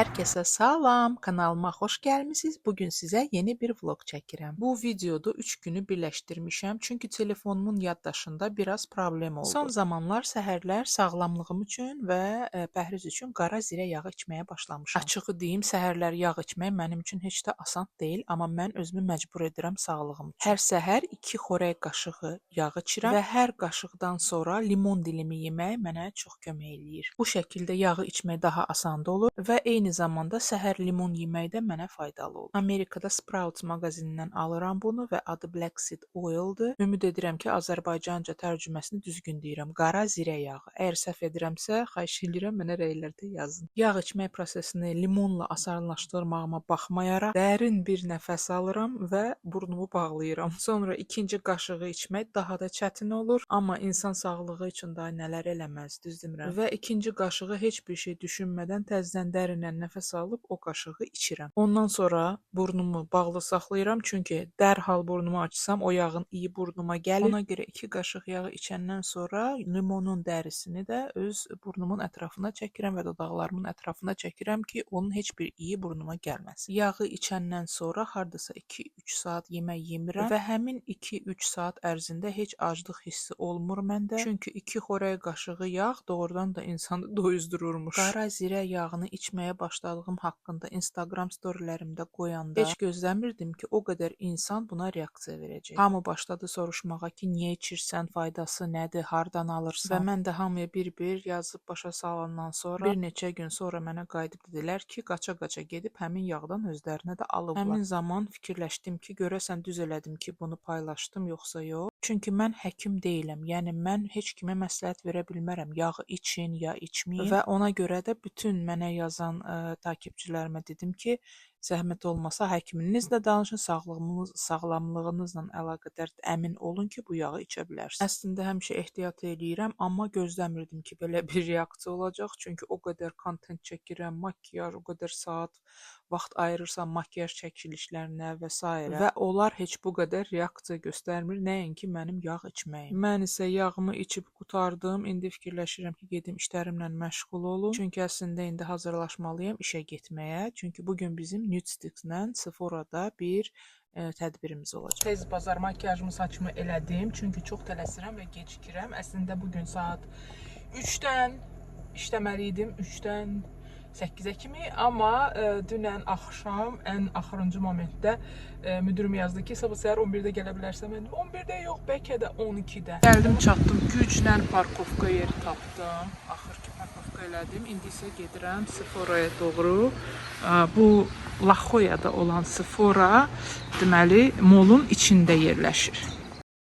Herkese salam, kanalıma xoş gəlmisiniz. Bugün sizə yeni bir vlog çəkirəm. Bu videoda 3 günü birləşdirmişəm, çünki telefonumun yaddaşında biraz problem oldu. Son zamanlar səhərlər sağlamlığım üçün və pəhriz üçün qara zirə yağı içməyə başlamışam. Açığı deyim, səhərlər yağ içmək mənim üçün heç də asan deyil, amma mən özümü məcbur edirəm sağlığım üçün. Hər səhər 2 xörək qaşığı yağ içirəm və hər qaşıqdan sonra limon dilimi yemək mənə çox kömək eləyir. Bu şəkildə yağı içmək daha asan olur və eyni zamanda səhər limon yemək də mənə faydalı olur. Amerikada Sprouts mağazinindən alıram bunu və adı Black Seed Oil-dır. Ümid edirəm ki, Azərbaycanca tərcüməsini düzgün deyirəm. Qara zirə yağı. Əgər səhv edirəmsə, xahiş edirəm mənə rəylərdə yazın. Yağ içmək prosesini limonla asanlaşdırmağıma baxmayaraq dərin bir nəfəs alıram və burnumu bağlayıram. Sonra ikinci qaşığı içmək daha da çətin olur, amma insan sağlığı üçün daha nələr eləməz, düz demirəm. Və ikinci qaşığı heç bir şey düşünmədən təzədən dərindən nəfəs alıb o qaşığı içirəm. Ondan sonra burnumu bağlı saxlayıram, çünki dərhal burnumu açsam o yağın iyi burnuma gəlir. Ona görə 2 qaşıq yağı içəndən sonra limonun dərisini də öz burnumun ətrafına çəkirəm və dodaqlarımın ətrafına çəkirəm ki, onun heç bir iyi burnuma gəlməsin. Yağı içəndən sonra hardasa 2-3 saat yemək yemirəm və həmin 2-3 saat ərzində heç aclıq hissi olmur məndə. Çünki 2 xörək qaşığı yağ doğrudan da insanı doyuzdururmuş. Qara zirə yağını içməyə başladığım haqqında Instagram storylərimdə qoyanda heç gözləmirdim ki, o qədər insan buna reaksiya verəcək. Hamı başladı soruşmağa ki, niyə içirsən, faydası nədir, hardan alırsan? Və mən də hamıya bir-bir yazıb başa salandan sonra bir neçə gün sonra mənə qayıdıb dedilər ki, qaça-qaça gedib həmin yağdan özlərinə də alıblar. Həmin zaman fikirləşdim ki, görəsən düz elədim ki, bunu paylaşdım yoxsa yox? Çünki mən həkim deyiləm. Yəni mən heç kimə məsləhət verə bilmərəm. Yağı için ya içməyin. Və ona görə də bütün mənə yazan takipçilərimə dedim ki, zəhmət olmasa həkiminizlə danışın, sağlamlığınızla əlaqədar əmin olun ki, bu yağı içə bilərsiniz. Əslində həmişə ehtiyat eləyirəm, amma gözləmirdim ki, belə bir reaksiya olacaq. Çünki o qədər kontent çəkirəm, makiyaj, o qədər saat vaxt ayırırsam makiyaj çəkilişlərinə və s. Və onlar heç bu qədər reaksiya göstərmir, nəinki mənim yağ içməyim. Mən isə yağımı içib qurtardım. İndi fikirləşirəm ki, gedim işlərimlə məşğul olum. Çünki əslində indi hazırlaşmalıyam işə getməyə. Çünki bugün bizim Nudestix-lə Sephora-da bir tədbirimiz olacaq. Tez bazar makiyajımı, saçımı elədim. Çünki çox tələsirəm və gecikirəm. Əslində bugün saat 3-dən işləməli idim. 3-dən 8-ə kimi, amma dünən axşam ən axırıncı momentdə müdürüm yazdı ki, sabah səhər 11-də gələ bilərsən. Mən 11-də yox, bəlkə də 12-də. Gəldim, çatdım, güclə parkovka yeri tapdım. Axır ki, parkovka elədim. İndi isə gedirəm Sephora-ya doğru. Bu La Jolla'da olan Sephora, deməli, molun içində yerləşir.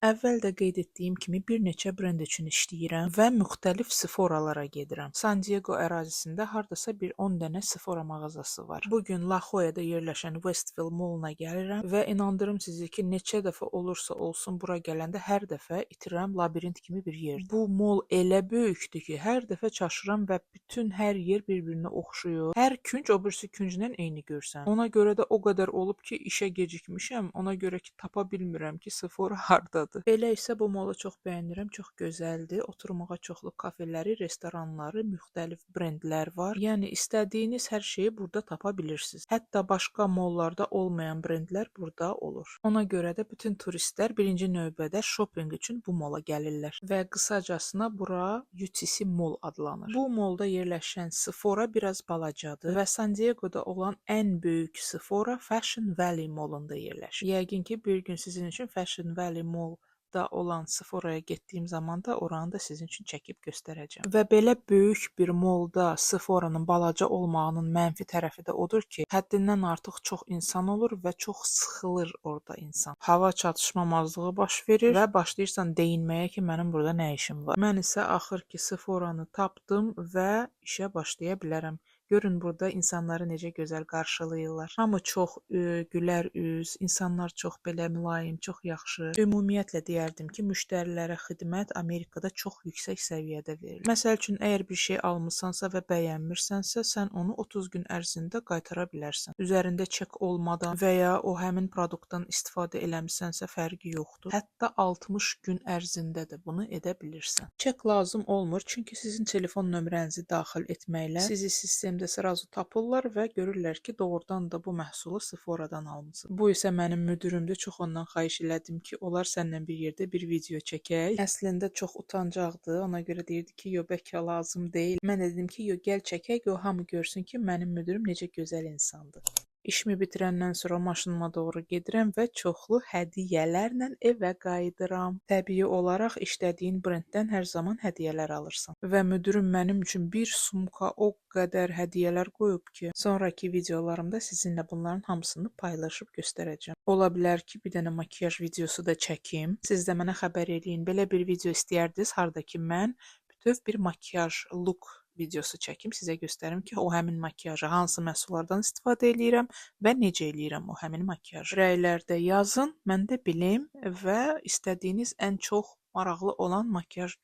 Əvvəl də qeyd etdiyim kimi bir neçə brend üçün işləyirəm və müxtəlif Sephora-lara gedirəm. San Diego ərazisində hardasa bir 10 dənə Sephora mağazası var. Bugün La Jolla'da yerləşən Westville Mall-una gəlirəm və inandırım sizi ki, neçə dəfə olursa olsun bura gələndə hər dəfə itirirəm labirint kimi bir yerdir. Bu mall elə böyükdür ki, hər dəfə çaşıram və bütün hər yer bir-birinə oxşuyur. Hər künc o birisi küncdən eyni görsən. Ona görə də o qədər olub ki, işə gecikmişəm. Ona görə ki, tapa bilmirəm ki, Sephora hardadır. Belə isə bu molu çox bəyənirəm, çox gözəldir. Oturmağa çoxlu kafeləri, restoranları, müxtəlif brendlər var. Yəni istədiyiniz hər şeyi burada tapa bilirsiniz. Hətta başqa mollarda olmayan brendlər burada olur. Ona görə də bütün turistlər birinci növbədə shopping üçün bu mola gəlirlər və qısacasına bura UTC Mall adlanır. Bu molda yerləşən Sephora biraz balacadır və San Diego'da olan ən böyük Sephora Fashion Valley Mall'unda yerləşir. Yəqin ki, bir gün sizin üçün Fashion Valley Mall da olan Sephora'ya getdiyim zaman da oranı da sizin üçün çəkib göstərəcəm. Və belə böyük bir molda Sephora'nın balaca olmağının mənfi tərəfi də odur ki, həddindən artıq çox insan olur və çox sıxılır orada insan. Hava çatışmamazlığı baş verir və başlayırsan deyinməyə ki, mənim burada nə işim var. Mən isə axır ki, Sephora'nı tapdım və işə başlaya bilərəm. Görün burada insanları necə gözəl qarşılayırlar. Hamı çox gülər üz, insanlar çox belə mülayim, çox yaxşı. Ümumiyyətlə deyərdim ki, müştərilərə xidmət Amerikada çox yüksək səviyyədə verilir. Məsəl üçün, əgər bir şey almısansa və bəyənmirsənsə, sən onu 30 gün ərzində qaytara bilərsən. Üzərində çek olmadan və ya o həmin produktdan istifadə eləmisənsə fərqi yoxdur. Hətta 60 gün ərzində də bunu edə bilirsən. Çek lazım olmur, çünki sizin telefon nömrənizi daxil etməklə sizi sistemdə həm də sразу tapırlar və görürlər ki, doğrudan da bu məhsulu Sephora-dan almısınız. Bu isə mənim müdürümdür. Çox ondan xahiş elədim ki, olar səninlə bir yerdə bir video çəkək. Əslində çox utancaqdı. Ona görə deyirdi ki, yo bəlkə lazım deyil. Mən də dedim ki, yo gəl çəkək, o hamı görsün ki, mənim müdürüm necə gözəl insandır. İşimi bitirəndən sonra maşınıma doğru gedirəm və çoxlu hədiyyələrlə evə qayıdıram. Təbii olaraq işlədiyin brenddən hər zaman hədiyyələr alırsan. Və müdürüm mənim üçün bir sumka o qədər hədiyyələr qoyub ki, sonraki videolarımda sizinlə bunların hamısını paylaşıb göstərəcəm. Ola bilər ki, bir dənə makiyaj videosu da çəkim. Siz də mənə xəbər eləyin. Belə bir video istəyərdiniz, harda ki mən bütöv bir makiyaj look videosu çəkim, sizə göstərim ki, o həmin makiyajı hansı məhsullardan istifadə edirəm və necə eləyirəm o həmin makiyajı. Rəylərdə yazın, mən də bilim və istədiyiniz ən çox maraqlı olan makiyaj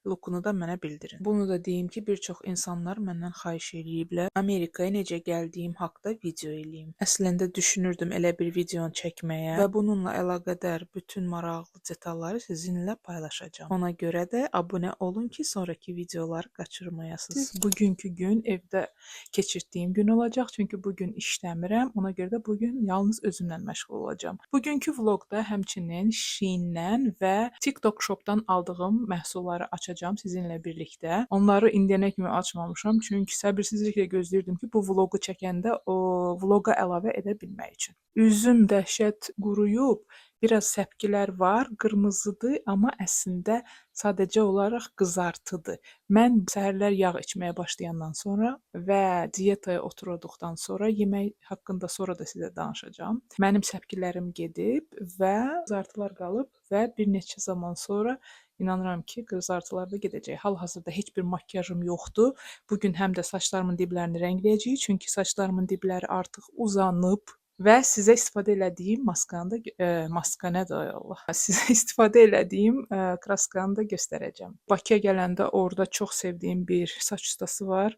lookunu da mənə bildirin. Bunu da deyim ki, bir çox insanlar məndən xahiş eləyiblər. Amerikaya necə gəldiyim haqda video eləyim. Əslində düşünürdüm elə bir videonu çəkməyə və bununla əlaqədar bütün maraqlı detalları sizinlə paylaşacağam. Ona görə də abunə olun ki, sonraki videoları qaçırmayasınız. Bugünkü gün evdə keçirdiyim gün olacaq, çünki bugün işləmirəm. Ona görə də bugün yalnız özümlə məşğul olacağam. Bugünkü vloqda həmçinin Shein-dən və TikTok Shop-dan aldığım məhsulları açacağam sizinlə birlikdə. Onları indiyənə kimi açmamışam, çünki səbirsizliklə gözləyirdim ki, bu vloqu çəkəndə o vloqa əlavə edə bilmək üçün. Üzüm dəhşət quruyub, biraz səpkilər var, qırmızıdır, amma əslində sadəcə olaraq qızartıdır. Mən səhərlər yağ içməyə başlayandan sonra və diyetaya oturduqdan sonra yemək haqqında sonra da sizə danışacağam. Mənim səpkilərim gedib və qızartılar qalıb və bir neçə zaman sonra İnanıram ki, qızartılar da gedəcək. Hal-hazırda heç bir makiyajım yoxdur. Bugün həm də saçlarımın diblərini rəngləyəcəyik, çünki saçlarımın dibləri artıq uzanıb və sizə istifadə elədiyim maskanı da maska nədir Allah. Sizə istifadə elədiyim kraskanı da göstərəcəm. Bakıya gələndə orada çox sevdiyim bir saç ustası var.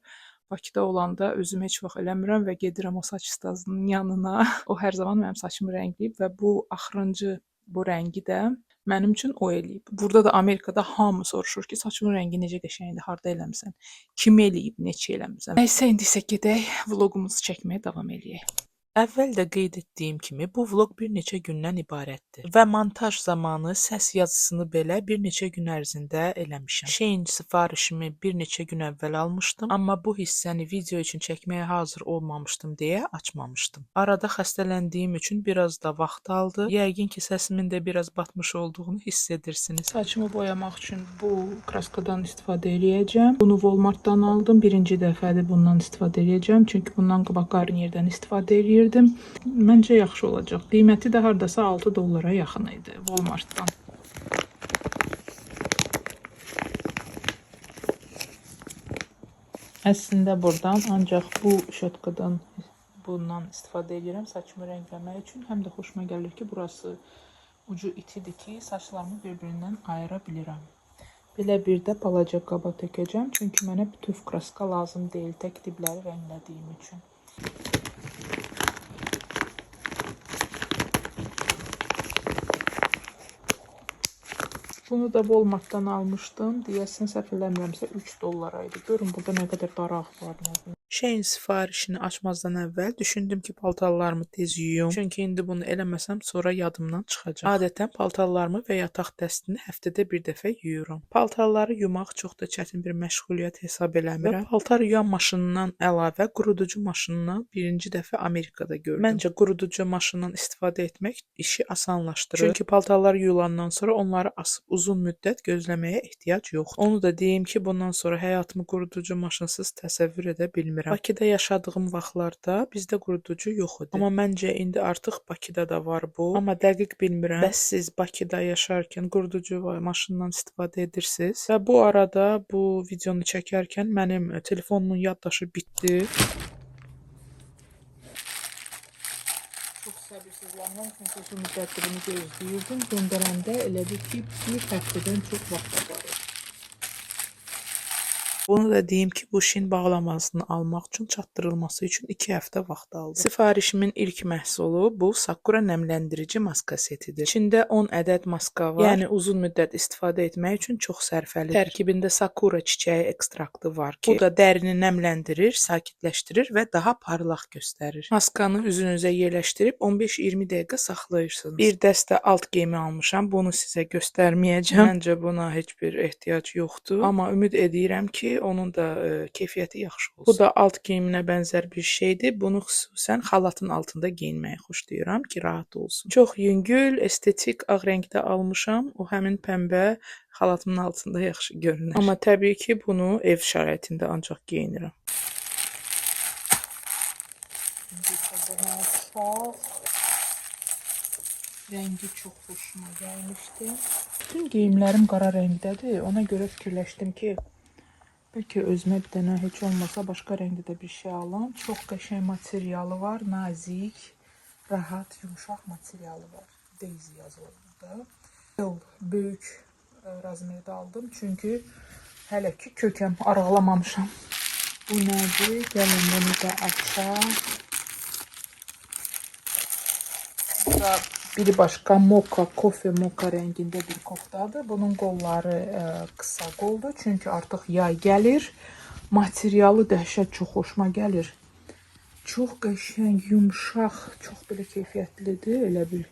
Bakıda olanda özüm heç vaxt eləmirəm və gedirəm o saç ustasının yanına. O hər zaman mənim saçımı rəngləyib və bu axırıncı bu rəngi də mənim üçün o eləyib. Burada da Amerikada hamı soruşur ki, saçımın rəngi necə qəşəngdir, harda eləmisən, kim eləyib, neçə eləmisən. Nəysə, indi isə gedək, vloqumuzu çəkməyə davam eləyək. Əvvəl də qeyd etdiyim kimi bu vloq bir neçə gündən ibarətdir və montaj zamanı səs yazısını belə bir neçə gün ərzində eləmişəm. Shein sifarişimi bir neçə gün əvvəl almışdım, amma bu hissəni video üçün çəkməyə hazır olmamışdım deyə açmamışdım. Arada xəstələndiyim üçün biraz da vaxt aldı. Yəqin ki, səsimin də biraz batmış olduğunu hiss edirsiniz. Saçımı boyamaq üçün bu kraskadan istifadə eləyəcəm. Bunu Walmartdan aldım. Birinci dəfədir bundan istifadə eləyəcəm, çünki bundan qabaq Garnierdən istifadə eləyirdim. Məncə yaxşı olacaq. Qiyməti də hardasa 6 dollara yaxın idi Walmartdan. Əslində buradan ancaq bu şotkadan bundan istifadə edirəm saçımı rəngləmək üçün. Həm də xoşuma gəlir ki, burası ucu itidir ki, saçlarımı bir-birindən ayıra bilirəm. Belə bir də balaca qaba tökəcəm, çünki mənə bütöv kraska lazım deyil, tək dibləri rənglədiyim üçün. Bunu da Walmartdan almışdım. Deyəsən səhv eləmirəmsə 3 dollara idi. Görün burada nə qədər daraq var. Shein sifarişini açmazdan əvvəl düşündüm ki, paltarlarımı tez yuyum. Çünki indi bunu eləməsəm sonra yadımdan çıxacaq. Adətən paltarlarımı və yataq dəstini həftədə bir dəfə yuyuram. Paltarları yumaq çox da çətin bir məşğuliyyət hesab eləmirəm. Və paltar yuyan maşınından əlavə quruducu maşınından birinci dəfə Amerikada gördüm. Məncə quruducu maşından istifadə etmək işi asanlaşdırır. Çünki paltarlar yuyulandan sonra onları asıb uzun müddət gözləməyə ehtiyac yoxdur. Onu da deyim ki, bundan sonra həyatımı quruducu maşınsız təsəvvür edə bilmirəm. Bakıda yaşadığım vaxtlarda bizdə quruducu yox idi. Amma məncə indi artıq Bakıda da var bu. Amma dəqiq bilmirəm. Bəs siz Bakıda yaşarkən quruducu maşından istifadə edirsiniz? Və bu arada bu videonu çəkərkən mənim telefonumun yaddaşı bitdi. Çox səbirsizlənirəm, çünki uzun müddətdir bunu gözləyirdim. Göndərəndə elə bir ki, bir həftədən çox vaxt var. Bunu da deyim ki, bu şin bağlamasını almaq üçün çatdırılması üçün 2 həftə vaxt aldı. Sifarişimin ilk məhsulu bu Sakura nəmləndirici maska setidir. İçində 10 ədəd maska var. Yəni uzun müddət istifadə etmək üçün çox sərfəlidir. Tərkibində sakura çiçəyi ekstraktı var ki, bu da dərini nəmləndirir, sakitləşdirir və daha parlaq göstərir. Maskanı üzünüzə yerləşdirib 15-20 dəqiqə saxlayırsınız. Bir dəstə alt geyimi almışam. Bunu sizə göstərməyəcəm. Məncə buna heç bir ehtiyac yoxdur. Amma ümid edirəm ki, onun da keyfiyyəti yaxşı olsun. Bu da alt geyiminə bənzər bir şeydir. Bunu xüsusən xalatın altında geyinməyi xoşlayıram ki, rahat olsun. Çox yüngül, estetik ağ rəngdə almışam. O həmin pəmbə xalatımın altında yaxşı görünür. Amma təbii ki, bunu ev şəraitində ancaq geyinirəm. Rəngi çox xoşuma gəlmişdi. Bütün geyimlərim qara rəngdədir. Ona görə fikirləşdim ki, bəlkə özümə bir dənə heç olmasa başqa rəngdə də bir şey alam. Çox qəşəng materialı var, nazik, rahat, yumşaq materialı var. Daisy yazılır burada. Böyük razmerdə aldım, çünki hələ ki kökəm aralamamışam. Bu nədir? Gəlin bunu da açaq. Bu da biri başqa kofe moka rəngində bir koftadır. Bunun qolları qısa qoldur, çünki artıq yay gəlir. Materialı dəhşət çox xoşuma gəlir. Çox qəşəng, yumşaq, çox belə keyfiyyətlidir. Elə bir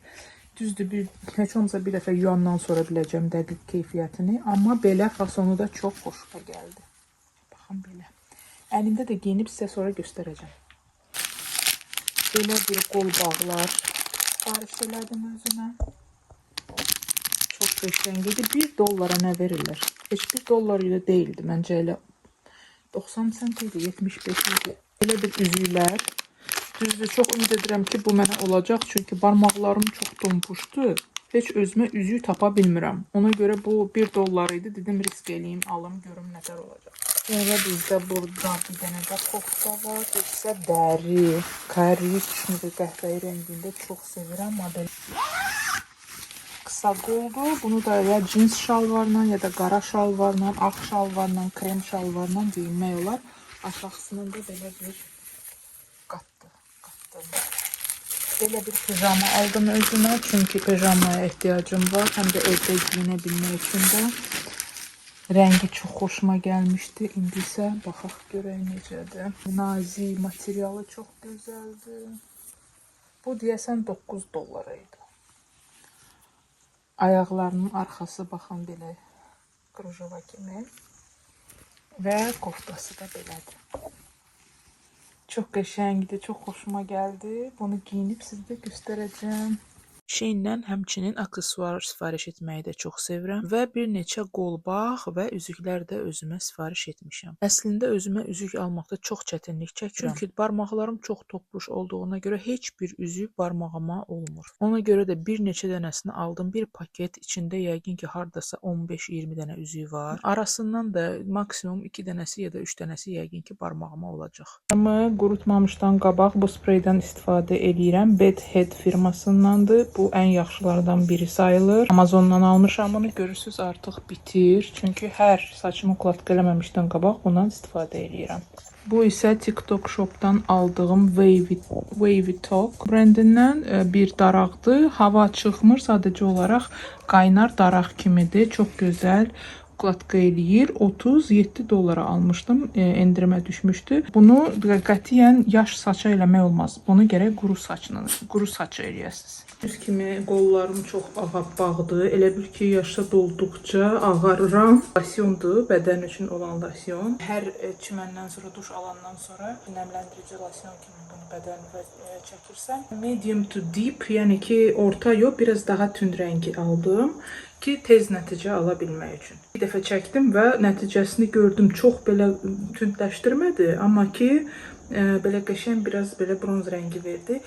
düzdür, heç olmasa bir dəfə yuyandan sonra biləcəm dəqiq keyfiyyətini. Amma belə fasonu da çox xoşuma gəldi. Baxın belə. Əlində də geyinib sizə sonra göstərəcəm. Belə bir qol bağlar sifariş elədim özümə. Çox qəşəngidir. $1 nə verirlər? Heç $1 ilə deyildi. Məncə elə 90 sent idi, 75 idi. Belə bir üzüklər. Düzdür, çox ümid edirəm ki, bu mənə olacaq. Çünki barmaqlarım çox donpuşdur. Heç özümə üzük tapa bilmirəm. Ona görə bu $1 idi. Dedim, risk eləyim, alım, görüm nətər olacaq. Sonra bizdə burada bir dənə də kofta var. İsə dəri, korичневый qəhvəyi rəngində çox sevirəm model. Qısa qoldur. Bunu da ya cins şalvarla, ya da qara şalvarla, ağ şalvarla, krem şalvarla geyinmək olar. Aşağısının da belə bir qatdır. Belə bir pijama aldım özümə. Çünki pijamaya ehtiyacım var. Həm də evdə giyinə bilmək üçün də. Rəngi çox xoşuma gəlmişdi. İndi isə baxaq görək necədir. Nazik, materialı çox gözəldir. Bu deyəsən $9 idi. Ayaqlarının arxası baxın belə krujova kimi. Və koftası da belədir. Çox qəşəngdir, çox xoşuma gəldi. Bunu giyinib sizə göstərəcəm. Shein-dən həmçinin aksesuar sifariş etməyi də çox sevirəm və bir neçə qolbaq və üzüklər də özümə sifariş etmişəm. Əslində özümə üzük almaqda çox çətinlik çəkirəm. Çünki barmaqlarım çox topluş olduğuna görə heç bir üzük barmağıma olmur. Ona görə də bir neçə dənəsini aldım. Bir paket içində yəqin ki, hardasa 15-20 dənə üzük var. Arasından da maksimum 2 dənəsi ya da 3 dənəsi yəqin ki, barmağıma olacaq. Qurutmamışdan qabaq bu spreydən istifadə edirəm. Bed Head firmasındandır. Bu ən yaxşılardan biri sayılır. Amazondan almışam bunu. Görürsünüz artıq bitir. Çünki hər saçımı ukladka eləməmişdən qabaq bundan istifadə edirəm. Bu isə TikTok Shop'dan aldığım Wavy Talk brendindən bir daraqdır. Hava çıxmır, sadəcə olaraq qaynar daraq kimidir. Çox gözəl. Ukladka eləyir. $37 almışdım. Endirmə düşmüşdü. Bunu qətiyyən yaş saça eləmək olmaz. Bunu gərək quru saça eləyəsiniz. Düz kimi qollarım çox ağappaqdır. Elə bil ki, yaşa dolduqca ağarıram. Losyondur, bədən üçün olan losyon. Hər çiməndən sonra, duş alandan sonra nəmləndirici losyon kimi bunu bədənə çəkirsən. Medium to deep, yəni ki, orta yox, biraz daha tünd rəngi aldım ki, tez nəticə ala bilmək üçün. Bir dəfə çəkdim və nəticəsini gördüm. Çox belə tündləşdirmədi, amma ki, belə qəşəng biraz belə bronz rəngi verdi.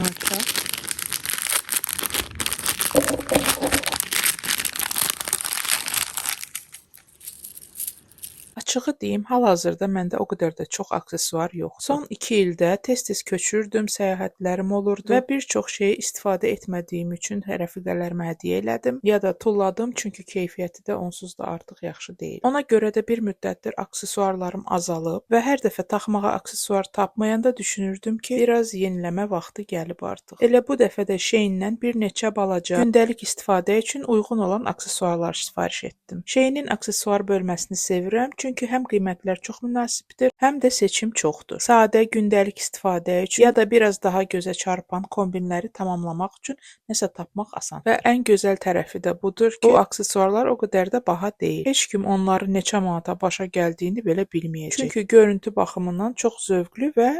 Açığı deyim, hal-hazırda məndə o qədər də çox aksesuar yoxdur. Son 2 ildə tez-tez köçürdüm, səyahətlərim olurdu və bir çox şeyi istifadə etmədiyim üçün rəfiqələrimə hədiyyə elədim ya da tulladım, çünki keyfiyyəti də onsuz da artıq yaxşı deyil. Ona görə də bir müddətdir aksesuarlarım azalıb və hər dəfə taxmağa aksesuar tapmayanda düşünürdüm ki, biraz yeniləmə vaxtı gəlib artıq. Elə bu dəfə də Shein-dən bir neçə balaca gündəlik istifadə üçün uyğun olan aksesuarlar sifariş etdim. Shein-in aksesuar bölməsini sevirəm, çünki həm qiymətlər çox münasibdir, həm də seçim çoxdur. Sadə gündəlik istifadə üçün ya da biraz daha gözə çarpan kombinləri tamamlamaq üçün nəsə tapmaq asan. Və ən gözəl tərəfi də budur ki, bu aksesuarlar o qədər də baha deyil. Heç kim onları neçə manata başa gəldiyini belə bilməyəcək. Çünki görüntü baxımından çox zövqlü və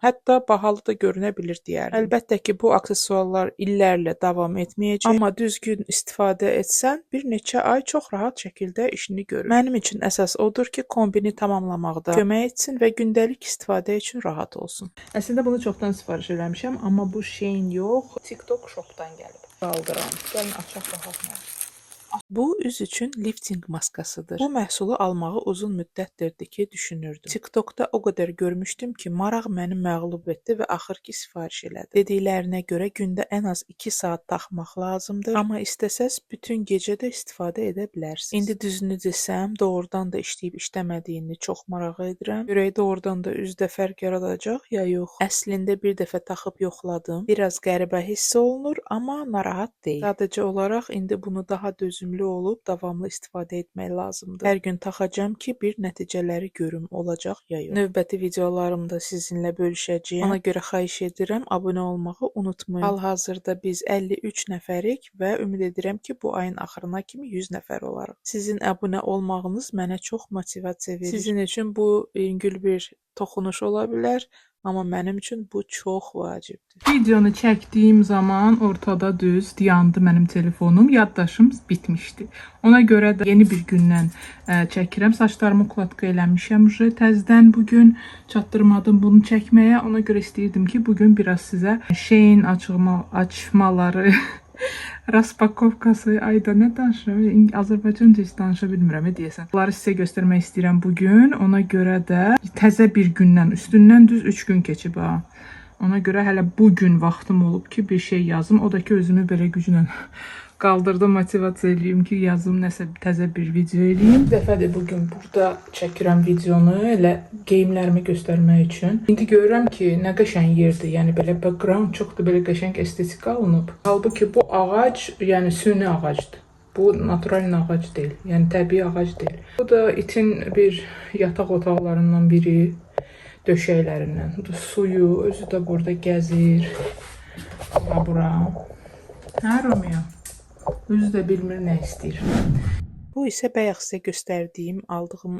hətta bahalı da görünə bilir deyərdim. Əlbəttə ki, bu aksesuarlar illərlə davam etməyəcək, amma düzgün istifadə etsən, bir neçə ay çox rahat şəkildə işini görür. Mənim üçün əsas odur ki, kombini tamamlamaqda kömək etsin və gündəlik istifadə üçün rahat olsun. Əslində bunu çoxdan sifariş eləmişəm, amma bu Shein yox, TikTok shopdan gəlib. Qaldıram. Gəlin açaq baxaq nə. Bu üz üçün lifting maskasıdır. Bu məhsulu almağı uzun müddətdirdi ki, düşünürdüm. TikTokda o qədər görmüşdüm ki, maraq məni məğlub etdi və axır ki, sifariş elədim. Dediklərinə görə gündə ən az 2 saat taxmaq lazımdır, amma istəsəz bütün gecə də istifadə edə bilərsiniz. İndi düzünü desəm, doğrudan da işləyib işləmədiyini çox maraq edirəm. Görək doğrudan da üzdə fərq yaradacaq ya yox. Əslində bir dəfə taxıb yoxladım. Biraz qəribə hiss olunur, amma narahat deyil. Sadəcə olaraq indi bunu daha dözümlü olub davamlı istifadə etmək lazımdır. Hər gün taxacam ki, bir nəticələri görüm, olacaq ya yox. Növbəti videolarımda sizinlə bölüşəcəyəm. Ona görə xahiş edirəm, abunə olmağı unutmayın. Hal-hazırda biz 53 nəfərik və ümid edirəm ki, bu ayın axırına kimi 100 nəfər olarıq. Sizin abunə olmağınız mənə çox motivasiya verir. Sizin üçün bu yüngül bir toxunuş ola bilər, amma mənim üçün bu çox vacibdir. Videonu çəkdiyim zaman ortada düz yandı mənim telefonum, yaddaşım bitmişdi. Ona görə də yeni bir gündən çəkirəm. Saçlarımı ukladka eləmişəm təzədən bugün. Çatdırmadım bunu çəkməyə. Ona görə istəyirdim ki, bugün biraz sizə Shein açmaları raspakovkası, ayda nə danışıram? Azərbaycanca heç danışa bilmirəm, deyəsən. Bunları sizə göstərmək istəyirəm bugün. Ona görə də təzə bir gündən, üstündən düz 3 gün keçib ha. Ona görə hələ bugün vaxtım olub ki, bir şey yazım. O da ki, özümü belə güclə qaldırdım, motivasiya eləyim ki, yazım, nəsə təzə bir video eləyim. Bir dəfədir bugün burada çəkirəm videonu, elə geyimlərimi göstərmək üçün. İndi görürəm ki, nə qəşəng yerdir, yəni belə background çox da belə qəşəng estetik alınıb. Halbuki bu ağac, yəni süni ağacdır. Bu natural ağac deyil, yəni təbii ağac deyil. Bu da itin bir yataq otaqlarından biri, döşəklərindən. Suyu, özü də burada gəzir. Bura. Hə, Romeo? Özü də bilmir nə istəyir. Bu isə bayaq sizə göstərdiyim, aldığım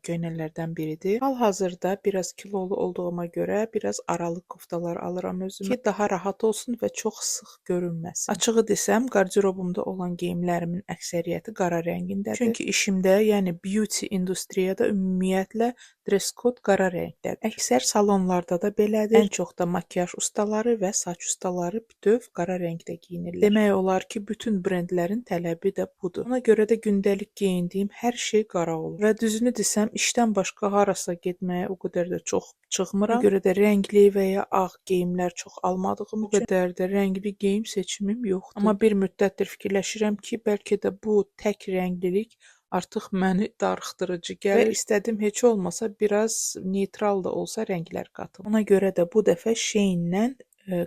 köynəklərdən biridir. Hal-hazırda biraz kilolu olduğuma görə biraz aralı koftalar alıram özümə ki, daha rahat olsun və çox sıx görünməsin. Açığı desəm, qarderobumda olan geyimlərimin əksəriyyəti qara rəngindədir. Çünki işimdə, yəni beauty industriyada ümumiyyətlə dress code qara rəngdədir. Əksər salonlarda da belədir. Ən çox da makyaj ustaları və saç ustaları bütöv qara rəngdə giyinirlər. Demək olar ki, bütün brendlərin tələbi də budur. Ona görə də gündəlik geyindiyim hər şey qara olur. Və düzünü desəm, işdən başqa harasa getməyə o qədər də çox çıxmıram. Ona görə də rəngli və ya ağ geyimlər çox almadığım üçün o qədər də rəngli geyim seçimim yoxdur. Amma bir müddətdir fikirləşirəm ki, bəlkə də bu tək rənglilik artıq məni darıxdırıcı gəlir və istədim heç olmasa biraz neytral da olsa rənglər qatım. Ona görə də bu dəfə Shein-dən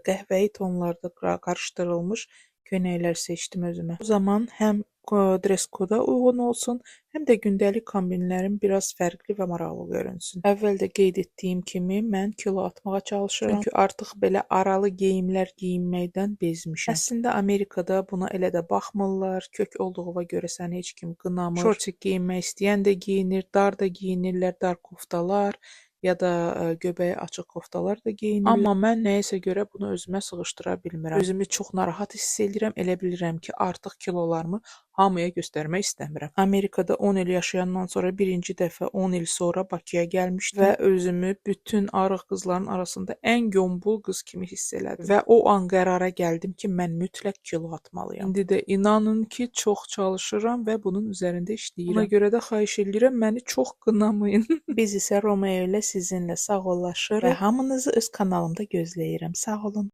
qəhvəyi tonlarda qarışdırılmış köynəklər seçdim özümə. Bu zaman həm dress koda uyğun olsun, həm də gündəlik kombinlərim biraz fərqli və maraqlı görünsün. Əvvəl də qeyd etdiyim kimi mən kilo atmağa çalışıram. Çünki artıq belə aralı geyimlər geyinməkdən bezmişəm. Əslində Amerikada buna elə də baxmırlar. Kök olduğuna görə səni heç kim qınamır. Şortik geyinmək istəyən də geyinir, dar da geyinirlər, dar koftalar ya da göbəyi açıq koftalar da geyinirlər. Amma mən nəyəsə görə bunu özümə sığışdıra bilmirəm. Özümü çox narahat hiss edirəm. Elə bilirəm ki, artıq kilolarımı hamıya göstərmək istəmirəm. Amerikada 10 il yaşayandan sonra birinci dəfə 10 il sonra Bakıya gəlmişdim və özümü bütün arıq qızların arasında ən yombul qız kimi hiss elədim və o an qərara gəldim ki, mən mütləq kilo atmalıyam. İndi də inanın ki, çox çalışıram və bunun üzərində işləyirəm. Ona görə də xahiş edirəm, məni çox qınamayın. Biz isə Romeo ilə sizinlə sağollaşırıq və hamınızı öz kanalımda gözləyirəm. Sağ olun.